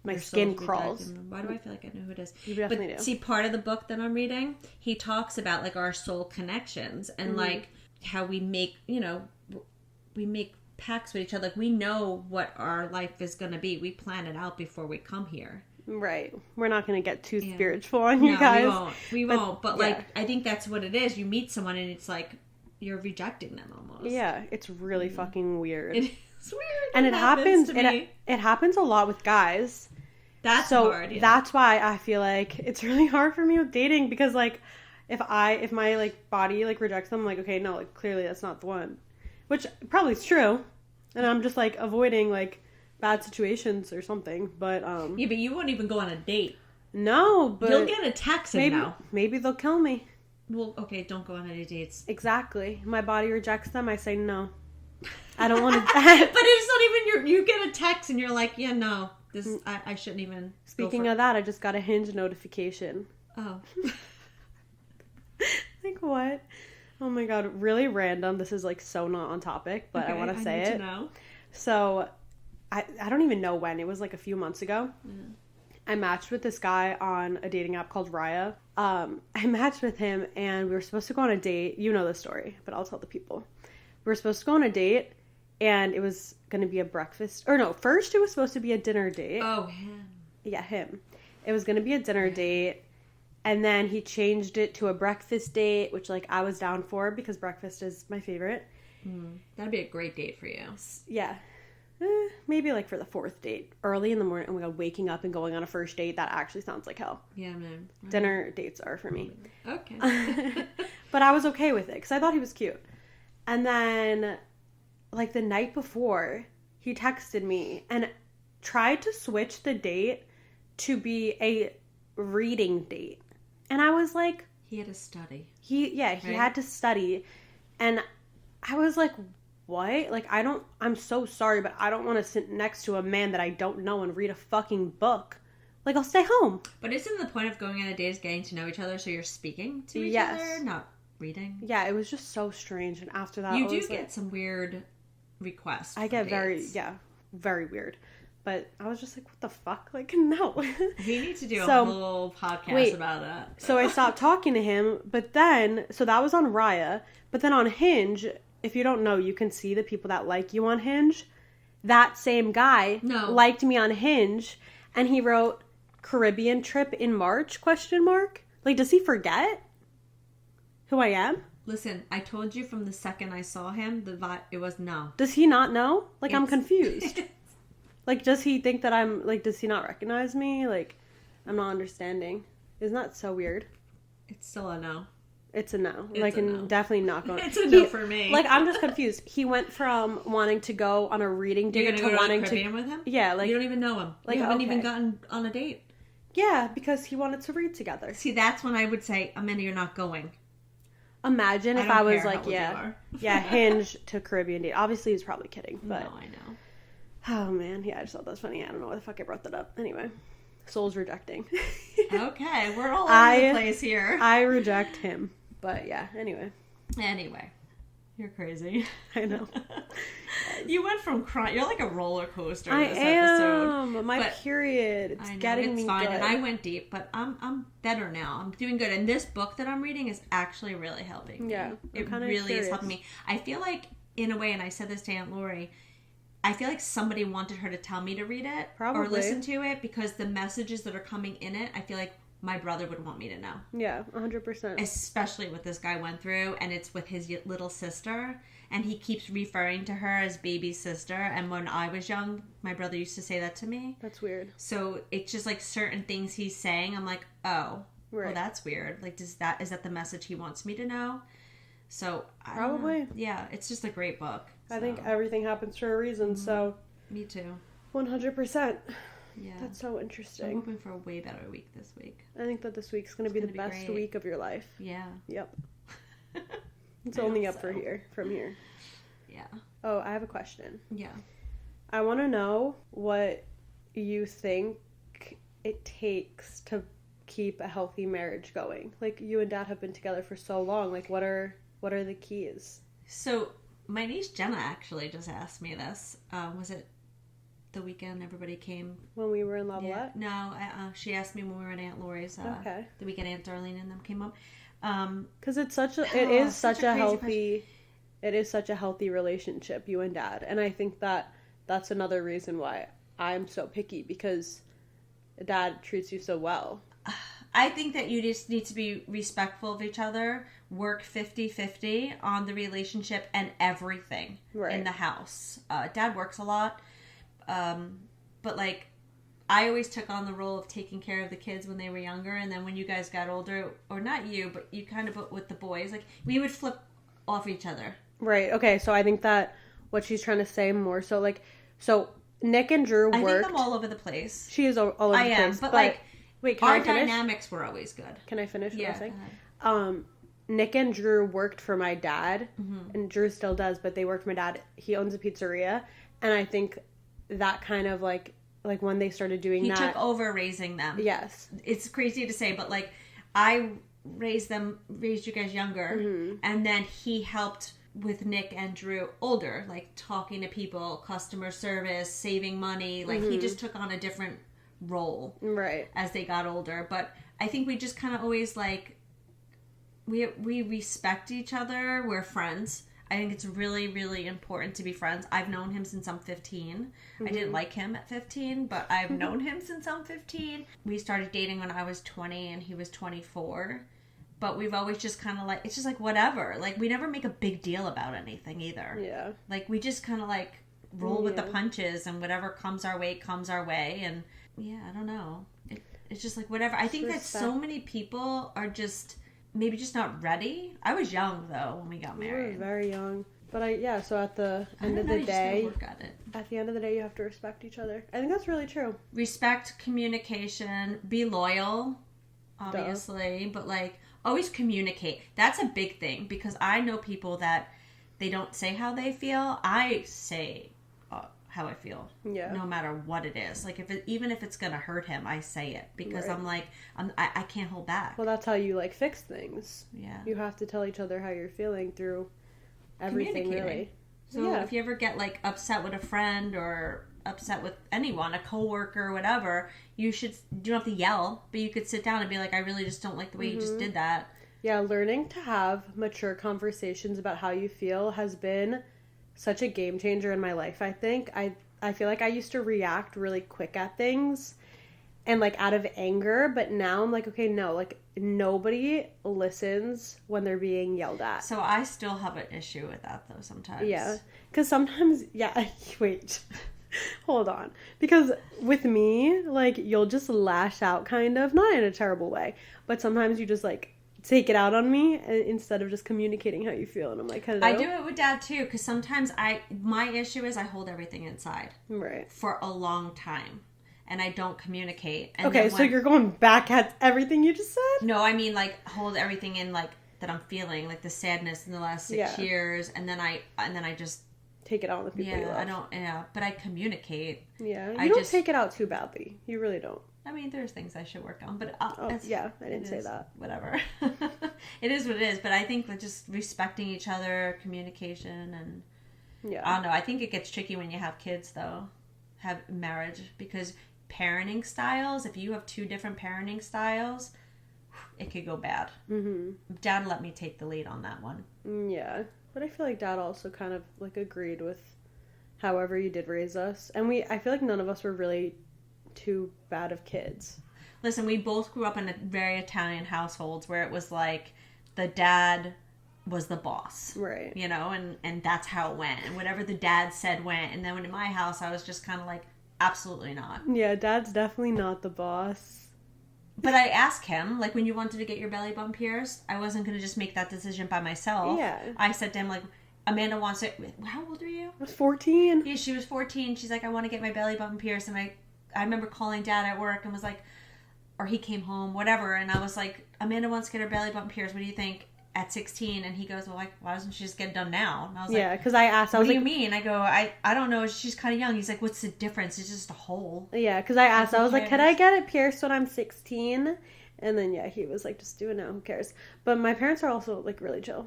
my skin crawls.
Why do I feel like I know who it is?
You definitely do.
See, part of the book that I'm reading, he talks about, like, our soul connections and like how we make, we make pacts with each other. Like, we know what our life is going to be. We plan it out before we come here.
Right. We're not going to get too spiritual on you guys.
We won't. But like, I think that's what it is. You meet someone and it's like you're rejecting them almost.
Yeah, it's really fucking weird.
It's weird.
And it happens. It happens a lot with guys.
That's hard. Yeah.
That's why I feel like it's really hard for me with dating because, like, if my, like, body, like, rejects them, I'm like, okay, no, like, clearly that's not the one. Which probably is true. And I'm just, like, avoiding, like, bad situations or something. But,
yeah, but you won't even go on a date.
No, but...
You'll get a text and
maybe they'll kill me.
Well, okay, don't go on any dates.
Exactly. My body rejects them. I say no. I don't want to.
But it's not even you get a text and you're like, yeah, no, this I shouldn't even.
Speaking of that, I just got a Hinge notification.
Oh.
Like what? Oh my god, really random. This is like so not on topic, but
Okay,
I want to say
need
it.
To know.
So, I don't even know when. It was like a few months ago.
Yeah.
I matched with this guy on a dating app called Raya. I matched with him and we were supposed to go on a date. You know the story, but I'll tell the people. We were supposed to go on a date and it was going to be a breakfast. Or no, first it was supposed to be a dinner date.
Oh, him.
Yeah, him. It was going to be a dinner date. And then he changed it to a breakfast date, which like I was down for because breakfast is my favorite.
That'd be a great date for you.
Yeah. Maybe like for the fourth date. Early in the morning, oh my god, waking up and going on a first date, that actually sounds like hell.
Yeah, man.
Dinner dates are for me.
Okay.
But I was okay with it because I thought he was cute. And then, like the night before, he texted me and tried to switch the date to be a reading date. And I was like...
He had to study.
He had to study. And I was like... What? Like, I'm so sorry, but I don't want to sit next to a man that I don't know and read a fucking book. Like, I'll stay home.
But isn't the point of going on a date is getting to know each other so you're speaking to each other, not reading?
Yeah, it was just so strange. And after that,
you do get some weird requests.
I get very weird. But I was just like, what the fuck? Like, no.
We need to do a whole podcast about that.
So I stopped talking to him, but then, so that was on Raya. But then on Hinge... If you don't know, you can see the people that like you on Hinge. That same guy liked me on Hinge, and he wrote Caribbean trip in March, ? Like, does he forget who I am?
Listen, I told you from the second I saw him, it was no.
Does he not know? Like, I'm confused. Like, does he think that I'm, like, does he not recognize me? Like, I'm not understanding. Isn't that so weird?
It's still a no.
It's a no. Definitely not going.
It's a no for me.
Like, I'm just confused. He went from wanting to go on a reading date to wanting to...
Caribbean with him?
Yeah, like...
You don't even know him. Like, you haven't even gotten on a date.
Yeah, because he wanted to read together.
See, that's when I would say, Amanda, you're not going.
Imagine if I was like, Hinge to Caribbean date. Obviously, he's probably kidding, but...
No, I know.
Oh, man. Yeah, I just thought that was funny. I don't know why the fuck I brought that up. Anyway. Soul's rejecting.
Okay, we're all over the place here.
I reject him. But yeah, anyway.
You're crazy.
I know.
You went from crying. You're like a roller coaster
in
this episode.
I am. My period. It's getting me fine. Good.
And I went deep, but I'm better now. I'm doing good. And this book that I'm reading is actually really helping me.
Yeah.
It really is helping me. I feel like, in a way, and I said this to Aunt Lori, I feel like somebody wanted her to tell me to read it.
Probably.
Or listen to it, because the messages that are coming in it, I feel like my brother would want me to know.
Yeah, 100%.
Especially what this guy went through, and it's with his little sister, and he keeps referring to her as baby sister, and when I was young, my brother used to say that to me.
That's weird.
So it's just like certain things he's saying, I'm like, oh, well, that's weird. Like, is that the message he wants me to know? So,
probably.
Yeah, it's just a great book.
I think everything happens for a reason, so.
Me too.
100%.
Yeah.
That's so interesting.
I'm hoping for a way better week this week.
I think that this week's going to be the best week of your life.
Yeah.
Yep. It's only up from here.
Yeah.
Oh, I have a question.
Yeah.
I want to know what you think it takes to keep a healthy marriage going. Like, you and Dad have been together for so long. Like, what are the keys?
So, my niece Jenna actually just asked me this. Was it the weekend everybody came?
When we were in Lavalette?
Yeah. No, she asked me when we were at Aunt Lori's.
Okay.
The weekend Aunt Darlene and them came up.
Because it is such a healthy relationship, you and Dad. And I think that's another reason why I'm so picky, because Dad treats you so well.
I think that you just need to be respectful of each other, work 50-50 on the relationship and everything in the house. Dad works a lot, but like, I always took on the role of taking care of the kids when they were younger, and then when you guys got older, or not you, but you kind of with the boys, like, we would flip off each other. Right,
okay, so I think that what she's trying to say more so, like, so Nick and Drew worked.
I think I'm all over the place.
She is all over the place.
But like,
wait, can
our
I finish?
dynamics were always good.
Can I finish what I'm saying? Nick and Drew worked for my dad, and Drew still does, but they worked for my dad. He owns a pizzeria, and I think that kind of like when they started doing
He
that.
took over raising them.
Yes.
It's crazy to say, but like I raised you guys younger, and then he helped with Nick and Drew older, like talking to people, customer service, saving money. Like he just took on a different role
Right.
as they got older. But I think we just kind of always like we respect each other. We're friends. I think it's really, really important to be friends. I've known him since I'm 15. I didn't like him at 15, but I've known him since I'm 15. We started dating when I was 20 and he was 24. But we've always just kind of like, it's just like whatever. Like we never make a big deal about anything either.
Yeah.
Like we just kind of like roll with the punches, and whatever comes our way, comes our way. And yeah, I don't know. It's just like whatever. I think that so many people are just maybe just not ready. I was young though when we got married.
We were very young. But so at the end of the day,
work at it.
at the end of the day, you have to respect each other. I think that's really true.
Respect, communication, be loyal, obviously, but like always communicate. That's a big thing, because I know people that they don't say how they feel. I say how I feel, no matter what it is. Like even if it's gonna hurt him, I say it, because I'm like I can't hold back.
Well, that's how you like fix things.
Yeah,
you have to tell each other how you're feeling through everything, really.
So if you ever get like upset with a friend or upset with anyone, a coworker or whatever, you don't have to yell, but you could sit down and be like, I really just don't like the way you just did that. Yeah, learning to have mature conversations about how you feel has been such a game changer in my life, I think. I feel like I used to react really quick at things and like out of anger, but now I'm like, okay, no, like nobody listens when they're being yelled at. So I still have an issue with that though sometimes.
Yeah, because sometimes, wait, hold on. Because with me, like you'll just lash out kind of, not in a terrible way, but sometimes you just like take it out on me instead of just communicating how you feel, and I'm like, hello?
I do it with Dad too, because sometimes my issue is I hold everything inside.
Right.
For a long time. And I don't communicate. And
okay, so you're going back at everything you just said?
No, I mean like hold everything in, like that I'm feeling, like the sadness in the last 6 years, and then I just
take it out on the people you love.
But I communicate.
Yeah, you don't take it out too badly. You really don't.
I mean, there's things I should work on, but
I didn't say that.
Whatever. It is what it is, but I think that just respecting each other, communication, and I don't know. I think it gets tricky when you have kids, though, have marriage, because parenting styles. If you have two different parenting styles, it could go bad. Mm-hmm. Dad let me take the lead on that one.
Yeah, but I feel like Dad also kind of like agreed with however you did raise us, and I feel like none of us were really too bad of kids.
Listen, we both grew up in a very Italian households where it was like the dad was the boss,
right?
You know, and that's how it went, and whatever the dad said went. And then when in my house, I was just kind of like, absolutely not. Yeah, Dad's definitely not the boss. But I asked him, like, when you wanted to get your belly button pierced, I wasn't going to just make that decision by myself. Yeah. I said to him, like, Amanda wants it. How old are you? I was 14. Yeah, she was 14. She's like, I want to get my belly button pierced, and I remember calling Dad at work and was like, or he came home, whatever, and I was like, Amanda wants to get her belly button pierced. What do you think? At 16, and he goes, well, like, why doesn't she just get it done now? And I was like, yeah, because I asked, what do you mean? I go, I don't know, she's kind of young. He's like, what's the difference? It's just a hole. Yeah, because I asked, I was like, could I get it pierced when I'm 16? And then, yeah, he was like, just do it now, who cares? But my parents are also, like, really chill.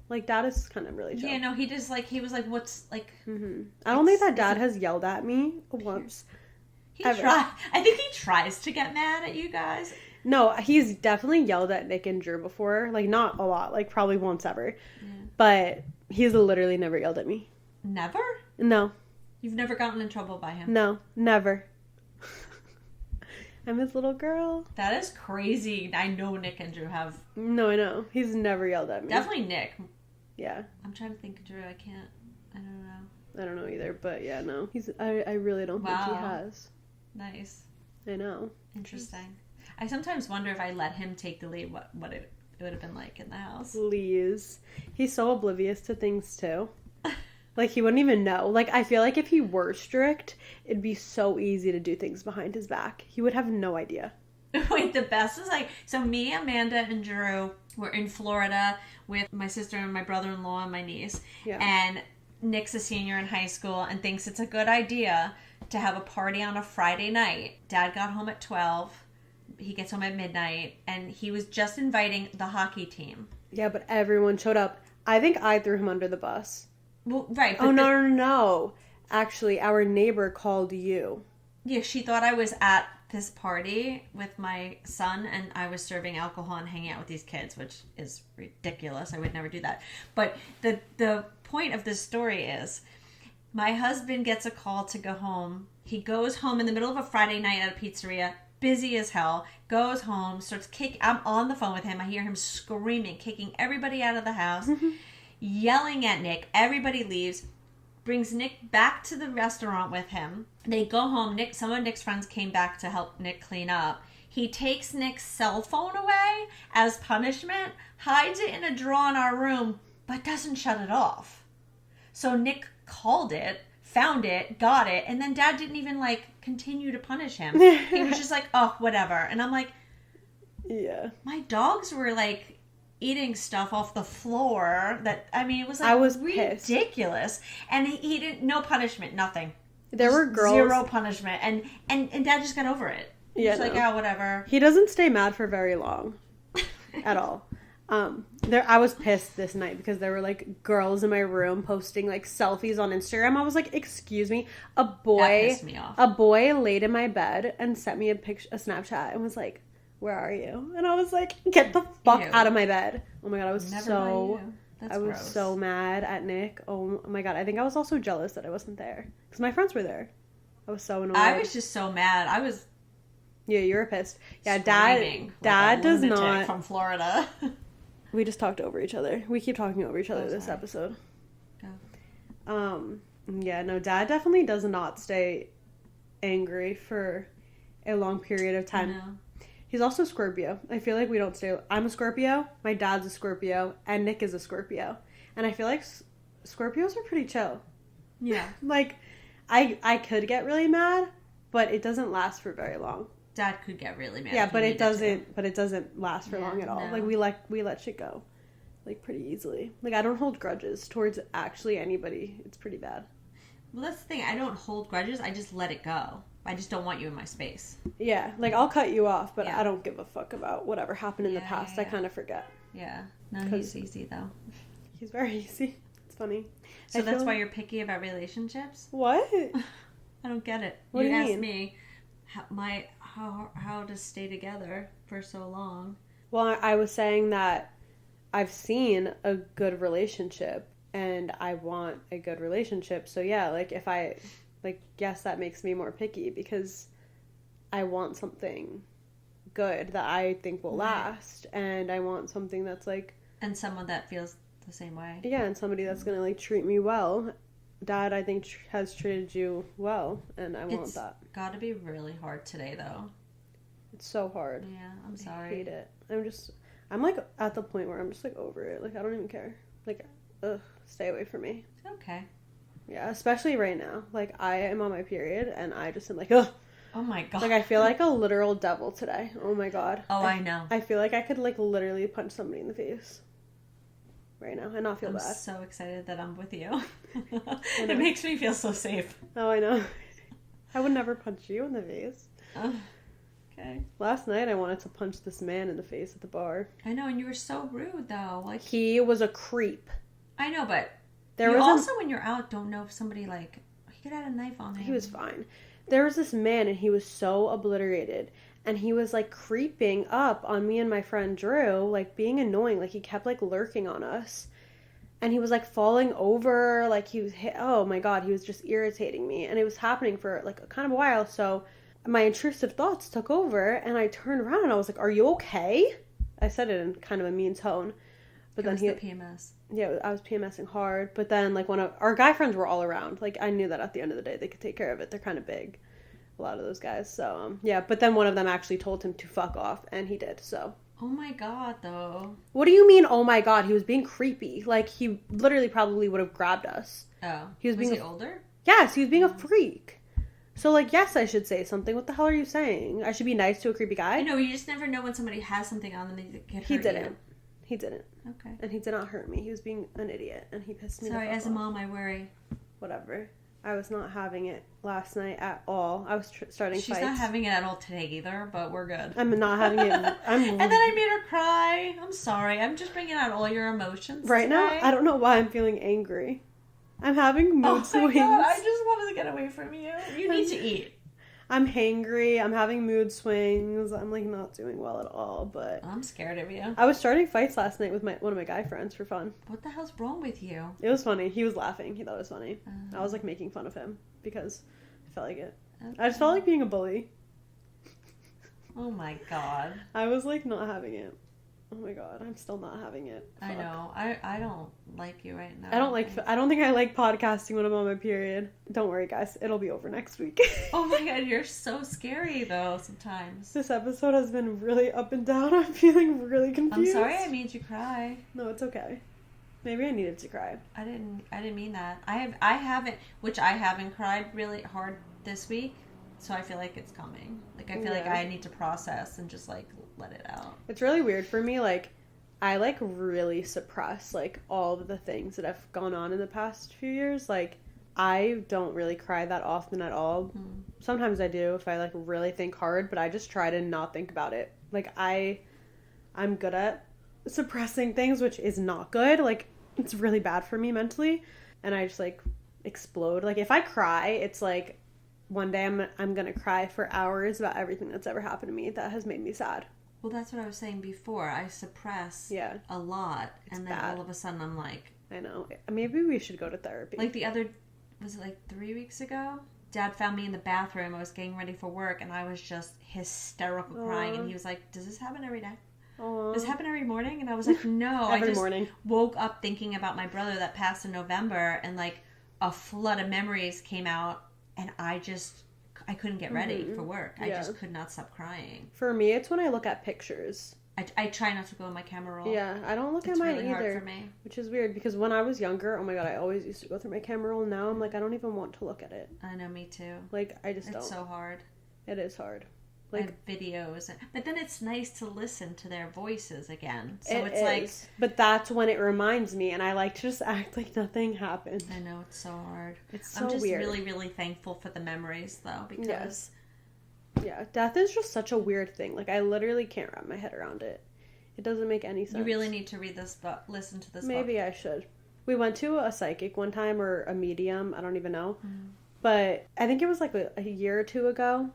Like, Dad is kind of really chill. Yeah, no, he just, like, he was like, what's, like... Mm-hmm. I don't think that Dad has yelled at me once. I think he tries to get mad at you guys. No, he's definitely yelled at Nick and Drew before. Like, not a lot. Like, probably once ever. Yeah. But he's literally never yelled at me. Never? No. You've never gotten in trouble by him? No, never. I'm his little girl. That is crazy. I know Nick and Drew have... No, I know. He's never yelled at me. Definitely Nick. Yeah. I'm trying to think of Drew. I don't know. I don't know either. But, yeah, no. I really don't think he has. Nice. I know. Interesting. I sometimes wonder if I let him take the lead, what it would have been like in the house. Please. He's so oblivious to things, too. Like, he wouldn't even know. Like, I feel like if he were strict, it'd be so easy to do things behind his back. He would have no idea. Wait, the best is like, so me, Amanda, and Drew were in Florida with my sister and my brother-in-law and my niece.
Yeah.
And Nick's a senior in high school and thinks it's a good idea to have a party on a Friday night. Dad got home at 12. He gets home at midnight. And he was just inviting the hockey team.
Yeah, but everyone showed up. I think I threw him under the bus.
Well, right.
Oh, no. Actually, our neighbor called you.
Yeah, she thought I was at this party with my son and I was serving alcohol and hanging out with these kids, which is ridiculous. I would never do that. But the point of this story is my husband gets a call to go home. He goes home in the middle of a Friday night at a pizzeria, busy as hell, goes home, starts kicking. I'm on the phone with him. I hear him screaming, kicking everybody out of the house, yelling at Nick. Everybody leaves. Brings Nick back to the restaurant with him. They go home. Some of Nick's friends came back to help Nick clean up. He takes Nick's cell phone away as punishment, hides it in a drawer in our room, but doesn't shut it off. So Nick called it, found it, got it, and then Dad didn't even continue to punish him. He was just like, oh, whatever. And I'm like,
yeah.
My dogs were eating stuff off the floor it was
I was
ridiculous.
pissed.
And he didn't, no punishment, nothing.
There were girls.
Zero punishment. And Dad just got over it.
Yeah.
He's oh, whatever.
He doesn't stay mad for very long. At all. I was pissed this night because there were girls in my room posting selfies on Instagram. I was like, excuse me,
That pissed me off.
a boy laid in my bed and sent me a Snapchat and was like, where are you? And I was like, get the fuck out of my bed. Oh my god, I was
gross.
so mad at Nick. Oh my god, I think I was also jealous that I wasn't there because my friends were there. I was so annoyed.
I was just so mad. I was
Yeah, you were pissed. Yeah,
screaming
Dad does
lunatic
not.
From Florida.
We just talked over each other. We keep talking over each other this episode.
Go.
Yeah, no, Dad definitely does not stay angry for a long period of time.
No.
He's also Scorpio. I feel like we don't stay. I'm a Scorpio. My dad's a Scorpio, and Nick is a Scorpio. And I feel like Scorpios are pretty chill.
Yeah.
I could get really mad, but it doesn't last for very long.
Dad could get really mad.
Yeah, but it doesn't. But it doesn't last for long at all.
No.
We let shit go, pretty easily. I don't hold grudges towards actually anybody. It's pretty bad.
Well, that's the thing. I don't hold grudges. I just let it go. I just don't want you in my space.
Yeah, I'll cut you off, but
Yeah.
I don't give a fuck about whatever happened in the past.
Yeah.
I kind of forget.
Yeah. No, he's easy though.
He's very easy. It's funny.
So that's why you're picky about relationships?
What?
I don't get it.
What do you
asked
mean?
Me how to stay together for so long.
Well, I was saying that I've seen a good relationship and I want a good relationship. So yeah, if I yes, that makes me more picky because I want something good that I think will last, and I want something that's
and someone that feels the same way.
Yeah, and somebody that's gonna treat me well. Dad, I think, has treated you well, and I want that.
It's got to be really hard today, though.
It's so hard.
Yeah, I'm sorry.
I hate it. I'm at the point where I'm just over it. I don't even care. Ugh, stay away from me.
Okay.
Yeah, especially right now. I am on my period, and I just am ugh.
Oh my god.
I feel like a literal devil today. Oh my god.
Oh, I know.
I feel like I could literally punch somebody in the face right now and not feel bad.
I'm so excited that I'm with you. It makes me feel so safe.
Oh, I know. I would never punch you in the face.
Okay.
Last night I wanted to punch this man in the face at the bar.
I know, and you were so rude though.
He was a creep.
I know, but when you're out, don't know if somebody he could have a knife on him.
He was fine. There was this man and he was so obliterated, and he was creeping up on me and my friend Drew, being annoying. He kept lurking on us, and he was falling over. He was oh my god, he was just irritating me, and it was happening for kind of a while. So my intrusive thoughts took over, and I turned around and I was like, "Are you okay?" I said it in kind of a mean tone, but then
the PMS.
Yeah, I was PMSing hard, but then one of our guy friends were all around. I knew that at the end of the day they could take care of it. They're kind of big, a lot of those guys. So yeah, but then one of them actually told him to fuck off, and he did. So.
Oh my god, though.
What do you mean? Oh my god, he was being creepy. He literally probably would have grabbed us.
Oh,
he was
he older?
Yes, he was being a freak. So, like, yes, I should say something. What the hell are you saying? I should be nice to a creepy guy?
I know, you just never know when somebody has something on them that can hurt
He didn't.
you.
He didn't.
Okay.
And he did not hurt me. He was being an idiot, and he pissed me
Sorry,
the fuck
as a
off.
mom, I worry.
Whatever. I was not having it last night at all. I was starting
She's
fights.
not having it at all today either, but we're good.
I'm not having it.
And then I made her cry. I'm sorry. I'm just bringing out all your emotions.
Right now,
today.
I don't know why I'm feeling angry. I'm having mood swings.
God, I just wanted to get away from you. You need to eat.
I'm hangry. I'm having mood swings. I'm like not doing well at all. But
I'm scared of you.
I was starting fights last night with one of my guy friends for fun.
What the hell's wrong with you?
It was funny. He was laughing. He thought it was funny. I was like making fun of him because I felt like it.
Okay.
I just felt like being a bully.
Oh my god.
I was like not having it. Oh my god, I'm still not having it.
I
Fuck.
know. I don't like you right now.
I don't think I like podcasting when I'm on my period. Don't worry, guys. It'll be over next week.
Oh my god, you're so scary though sometimes.
This episode has been really up and down. I'm feeling really
I'm
confused.
sorry I made you cry.
No, it's okay. Maybe I needed to cry.
I didn't mean that. I haven't cried really hard this week, so I feel like it's coming. Like I feel like
Yeah.
I need to process and just like let it out.
It's really weird for me. Like, I like really suppress like all of the things that have gone on in the past few years. Like, I don't really cry that often at all. Sometimes I do if I like really think hard, but I just try to not think about it. Like, I'm good at suppressing things, which is not good. Like, it's really bad for me mentally, and I just like explode. Like, if I cry, it's like one day I'm gonna cry for hours about everything that's ever happened to me that has made me sad.
Well, that's what I was saying before. I suppress
Yeah.
a lot, and then
bad.
all of a sudden I'm like
I know. Maybe we should go to therapy.
was it like 3 weeks ago? Dad found me in the bathroom. I was getting ready for work, and I was just hysterical crying. And he was like, "Does this happen every day?
Aww.
Does this happen every morning?" And I was like, "No."
Every
I just
morning.
woke up thinking about my brother that passed in November, and like a flood of memories came out, and I couldn't get ready for work. I
Yeah.
just could not stop crying.
For me, it's when I look at pictures.
I try not to go on my camera roll.
Yeah, I don't look
It's
at mine
really
either.
hard for me.
Which is weird because when I was younger, oh my god, I always used to go through my camera roll. Now I'm like, I don't even want to look at it.
I know, me too.
Like, I just
It's
don't.
so hard.
It is hard.
Like
Like,
videos, but then it's nice to listen to their voices again. So
it
it's like,
is. But that's when it reminds me, and I like to just act like nothing happened.
I know it's so hard.
It's so
I'm just
weird.
really, really thankful for the memories, though, because
Yes. Yeah, death is just such a weird thing. Like, I literally can't wrap my head around it. It doesn't make any sense.
you really need to read this book, listen to this book.
Maybe I should. We went to a psychic one time, or a medium, I don't even know.
Mm-hmm.
But I think it was like a year or two ago.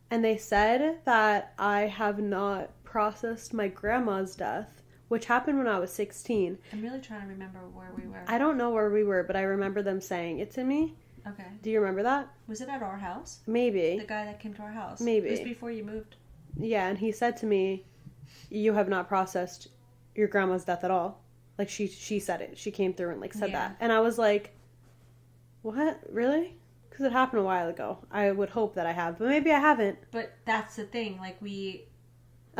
And they said that I have not processed my grandma's death, which happened when I was 16.
I'm really trying to remember where we were.
I don't know where we were, but I remember them saying it to me.
Okay.
Do you remember that?
Was it at our house?
Maybe.
The guy that came to our house?
Maybe.
It was before you moved.
Yeah, and he said to me, "You have not processed your grandma's death at all." Like, she said it. She came through and like said
Yeah.
that. And I was like, "What? Really?" Because it happened a while ago. I would hope that I have, but maybe I haven't.
But that's the thing. Like,
I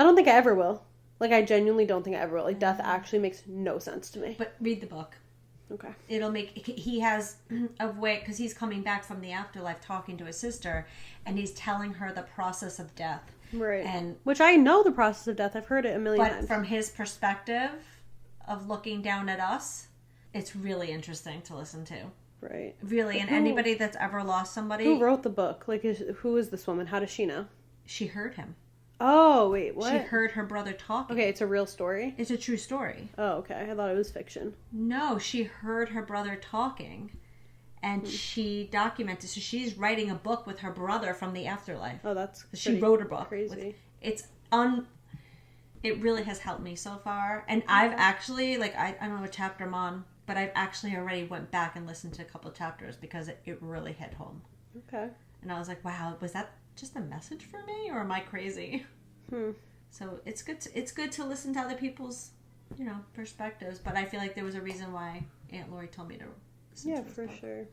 don't think I ever will. Like, I genuinely don't think I ever will. Like, death actually makes no sense to me.
but read the book.
Okay.
It'll make, he has a way, because he's coming back from the afterlife talking to his sister, and he's telling her the process of death.
Right.
And
Which I know the process of death. I've heard it a million
but
times.
from his perspective of looking down at us, it's really interesting to listen to.
Right.
Really, and
Who-
anybody that's ever lost somebody,
Who wrote the book? Like, who is this woman? How does she know?
she heard him.
Oh, wait, what?
She heard her brother talking.
Okay, it's a real story?
It's a true story.
Oh, okay. I thought it was fiction.
No, she heard her brother talking, and she documented. So she's writing a book with her brother from the afterlife.
Oh, that's
She
pretty
wrote a book.
Crazy.
It really has helped me so far. And I've actually, like, I don't know what chapter I'm on, but I've actually already went back and listened to a couple of chapters because it really hit home.
Okay.
And I was like, wow, was that just a message for me, or am I crazy? So it's good to listen to other people's, perspectives. But I feel like there was a reason why Aunt Lori told me to listen
Yeah,
to this
for
book.
sure.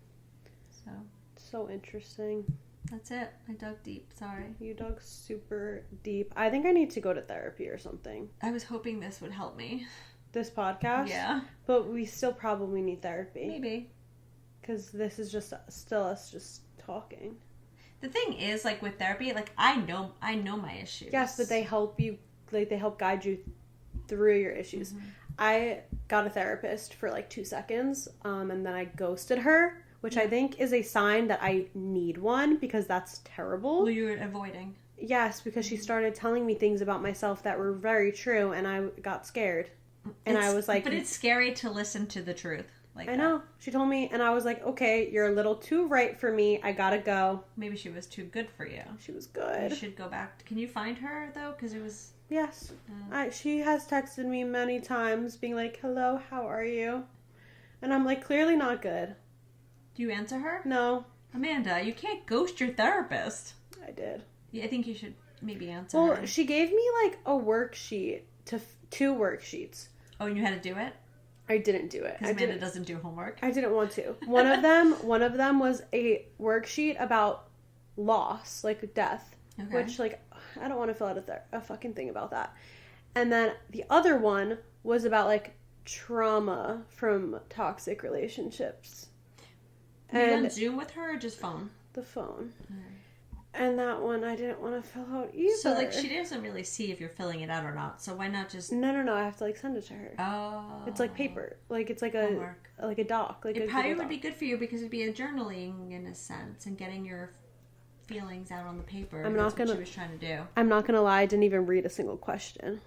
So
So interesting.
that's it. I dug deep. Sorry.
You dug super deep. I think I need to go to therapy or something.
I was hoping this would help me.
This podcast?
Yeah.
But we still probably need therapy.
Maybe.
Because this is just still us just talking.
The thing is, like with therapy, like I know my issues.
Yes, but they help you, like they help guide you through your issues. I got a therapist for like 2 seconds, and then I ghosted her, which I think is a sign that I need one because that's terrible.
Well, you were avoiding.
Yes, because she started telling me things about myself that were very true, and I got scared. And I was like...
But it's scary to listen to the truth. Like
I know. She told me, and I was like, okay, you're a little too right for me. I gotta go.
Maybe she was too good for you.
She was good.
You should go back. Can you find her, though? Because it was...
Yes. She has texted me many times being like, hello, how are you? And I'm like, clearly not good.
Do you answer her?
No.
Amanda, you can't ghost your therapist.
I did.
Yeah, I think you should maybe answer
Well,
her.
she gave me like a worksheet to 2 worksheets.
Oh, and you had to do it?
I didn't do it.
Because Amanda doesn't do homework.
I didn't want to. One of them was a worksheet about loss, like death, which like I don't want to fill out a fucking thing about that. And then the other one was about like trauma from toxic relationships.
Were you
And
on Zoom with her or just phone?
the phone. And that one I didn't want to fill out either.
So, like, she doesn't really see if you're filling it out or not. So why not just...
No. I have to like send it to her.
Oh.
It's like paper. Like it's like a
Homework.
like a doc. Like
It
a
probably
Google
would be
doc.
good for you because it'd be a journaling in a sense and getting your feelings out on the paper.
I'm
That's
not gonna-
what she was trying to do.
I'm not gonna lie, I didn't even read a single question.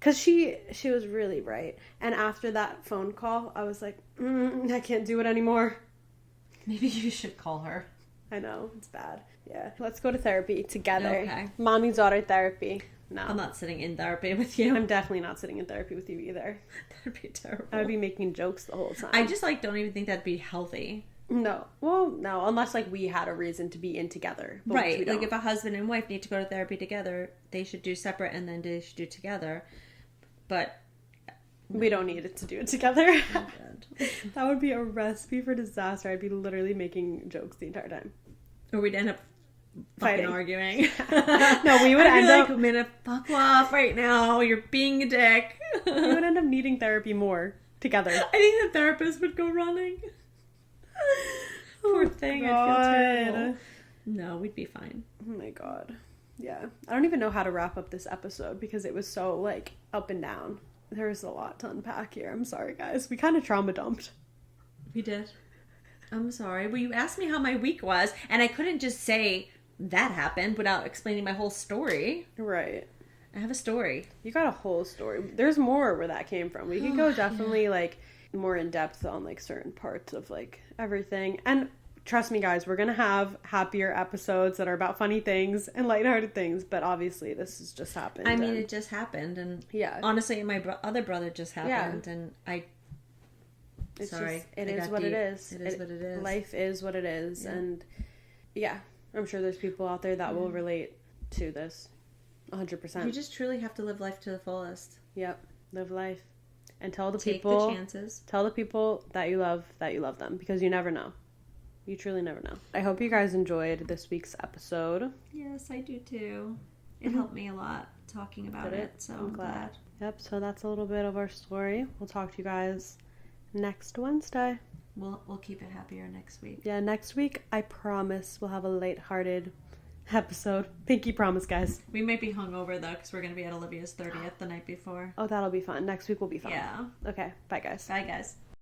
Cause she was really bright. And after that phone call, I was like, I can't do it anymore.
Maybe you should call her.
I know, it's bad. Yeah. Let's go to therapy together.
Okay.
Mommy daughter therapy. No.
I'm not sitting in therapy with you.
I'm definitely not sitting in therapy with you either.
That'd be terrible.
I would be making jokes the whole time.
I just like don't even think that'd be healthy.
No. Well, no, unless like we had a reason to be in together. But
Right.
we
Like
don't.
if a husband and wife need to go to therapy together, they should do separate and then they should do together. But
we don't need it to do it together.
oh God.
That would be a recipe for disaster. I'd be literally making jokes the entire time.
Or we'd end up
Fighting.
arguing.
No, we would
I'd be
end
like,
up
Amanda, fuck off right now. You're being a dick.
we would end up needing therapy more together.
I think the therapist would go running. Poor thing. I'd feel terrible. No, we'd be fine.
Oh my god. Yeah. I don't even know how to wrap up this episode because it was so like up and down. There's a lot to unpack here. I'm sorry guys. We kind of trauma dumped.
We did. I'm sorry. Well, you asked me how my week was, and I couldn't just say that happened without explaining my whole story.
Right.
I have a story.
You got a whole story. There's more where that came from. We could go definitely like more in depth on like certain parts of like everything. And trust me guys, we're going to have happier episodes that are about funny things and lighthearted things, but obviously this has just happened.
I mean,
and-
it just happened, and
yeah.
honestly, my other brother just happened, and I.
It's
Sorry,
just, it
I
is
got
what it
deep.
is.
It is what it is.
Life is what it is.
Yeah.
And yeah, I'm sure there's people out there that will relate to this 100%.
You just truly have to live life to the fullest.
Yep. Live life. And tell the
Take
people
the chances.
Tell the people that you love them because you never know. You truly never know. I hope you guys enjoyed this week's episode.
Yes, I do too. It helped me a lot talking about
Did
it, so
I'm
I'm
glad.
glad.
Yep, so that's a little bit of our story. We'll talk to you guys next Wednesday.
We'll keep it happier next week.
Yeah, next week, I promise we'll have a lighthearted episode. Pinky promise, guys.
We might be hungover though, because we're gonna be at Olivia's 30th the night before.
Oh, that'll be fun. Next week will be fun.
Yeah.
Okay, bye, guys.
Bye, guys.